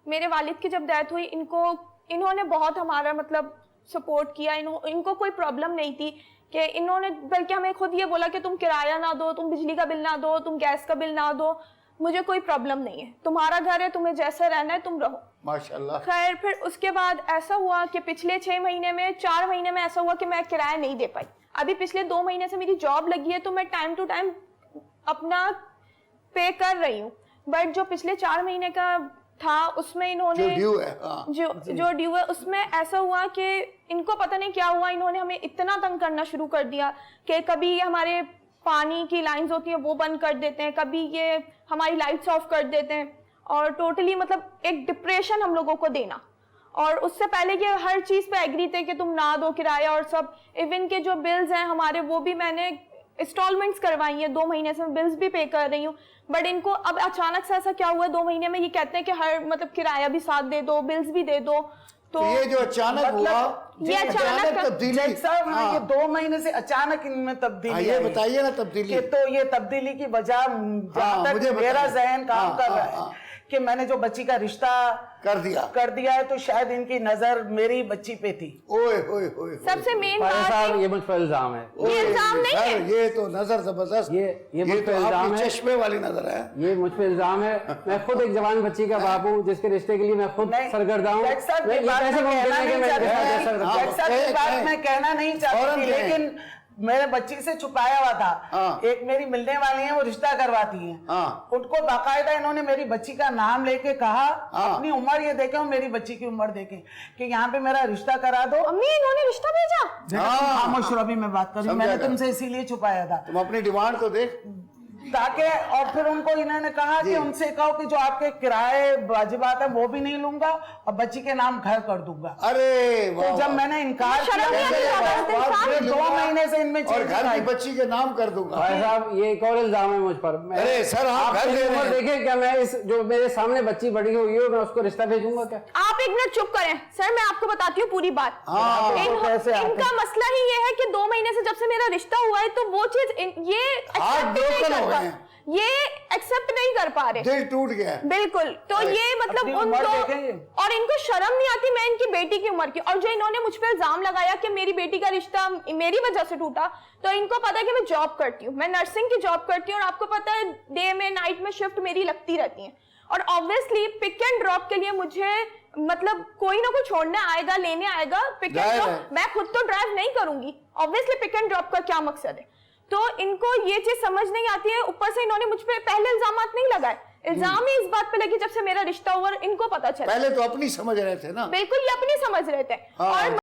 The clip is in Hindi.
मेरे वालिद की जब डेथ हुई, इन्होंने बहुत हमारा मतलब सपोर्ट किया। इनको कोई प्रॉब्लम नहीं थी कि इन्होंने बल्कि हमें खुद ये बोला कि तुम किराया ना दो, तुम बिजली का बिल ना दो, तुम गैस का बिल ना दो, मुझे कोई प्रॉब्लम नहीं है, तुम्हारा घर है, तुम्हें जैसे रहना है तुम रहो। माशाल्लाह। खैर फिर उसके बाद ऐसा हुआ कि पिछले 6 महीने में 4 महीने में ऐसा हुआ कि मैं किराया नहीं दे पाई। अभी पिछले 2 महीने से मेरी जॉब लगी है तो मैं टाइम टू टाइम अपना पे कर रही हूँ, बट जो पिछले 4 महीने का था उसमें इन्होंने जो ड्यू है, जो ड्यू है उसमें ऐसा हुआ कि इनको पता नहीं क्या हुआ, इन्होंने हमें इतना तंग करना शुरू कर दिया कि कभी हमारे पानी की लाइंस होती हैं वो बंद कर देते हैं, कभी ये हमारी लाइट्स ऑफ कर देते हैं, और टोटली मतलब एक डिप्रेशन हम लोगों को देना। और उससे पहले ये हर चीज पे एग्री थे कि तुम ना दो किराया और सब। इवन के जो बिल्स हैं हमारे वो भी मैंने इंस्टॉलमेंट्स करवाई हैं, 2 महीने से बिल्स भी पे कर रही हूँ, बट इनको अब अचानक से ऐसा क्या हुआ 2 महीने में ये कहते हैं कि हर मतलब किराया भी साथ दे दो, बिल्स भी दे दो। तो ये जो अचानक हुआ, ये अचानक तब्दीली साहब, हाँ, ये 2 महीने से अचानक इनमें तब्दीली, ये बताइए ना तब्दीली। तो ये तब्दीली की वजह जहाँ तक मेरा जहन काम कर रहा है कि मैंने जो बच्ची का रिश्ता कर दिया है तो शायद इनकी नजर मेरी बच्ची पे थी। ओए ओए ओए, सबसे मेन बात साहब ये मुझ पर इल्जाम है। ये इल्जाम नहीं है, ये तो नजर जबरदस्त, ये मुझ पे इल्जाम है, चश्मे वाली नजर है, ये मुझ पे इल्जाम है। मैं खुद एक जवान बच्ची का बाप हूँ जिसके रिश्ते के लिए मैं खुद सरगर्दा हूँ। मैं कहना नहीं चाहती, लेकिन मेरे बच्ची से छुपाया हुआ था। एक मेरी मिलने वाली है, वो रिश्ता करवाती हैं, उनको बाकायदा इन्होंने मेरी बच्ची का नाम लेके कहा, अपनी उम्र ये देखे, मेरी बच्ची की उम्र देखे कि यहाँ पे मेरा रिश्ता करा दो। अम्मी इन्होंने रिश्ता भेजा? खामोश रहो, अभी मैं बात कर रही हूँ, मैंने तुमसे इसीलिए छुपाया था। तुम अपनी डिमांड तो देख, ताकि और फिर उनको इन्होंने कहा कि उनसे कहो कि जो आपके किराए वाजिबात है वो भी नहीं लूंगा और बच्ची के नाम घर कर दूंगा। अरे तो जब मैंने इनकार किया 2 महीने से इनमें और घर की बच्ची के नाम कर दूंगा। भाई साहब ये एक और इल्जाम है मुझ पर। अरे सर, आप घर देखे क्या, मैं इस जो मेरे सामने बच्ची बड़ी हुई है मैं उसको रिश्ता भेजूंगा क्या? आप एक मिनट चुप करें सर, मैं आपको बताती हूँ पूरी बात। इनका मसला ही ये है कि 2 महीने से जब से मेरा रिश्ता हुआ है तो वो चीज ये एक्सेप्ट नहीं कर पा रहे, दिल टूट गया बिल्कुल। तो ये मतलब उनको, और इनको शर्म नहीं आती मैं इनकी बेटी की उम्र की, और जो इन्होंने मुझ पे इल्जाम लगाया कि मेरी बेटी का रिश्ता मेरी वजह से टूटा, तो इनको पता है कि मैं जॉब करती हूँ, मैं नर्सिंग की जॉब करती हूँ, और आपको पता है डे में नाइट में शिफ्ट मेरी लगती रहती है, और ऑब्वियसली पिक एंड ड्रॉप के लिए मुझे मतलब कोई ना कोई छोड़ने आएगा, लेने आएगा। पिक एंड ड्रॉप मैं खुद तो ड्राइव नहीं करूंगी, ऑब्वियसली पिक एंड ड्रॉप का क्या मकसद है? तो इनको ये चीज समझ नहीं आती है। ऊपर से इन्होंने मुझ पे पहले इल्जामात नहीं लगाए, इल्जाम ही इस बात पे लगी जब से मेरा रिश्ता हुआ, इनको पता चला। पहले तो अपनी समझ रहे थे ना, बिल्कुल ये अपनी समझ रहे थे। और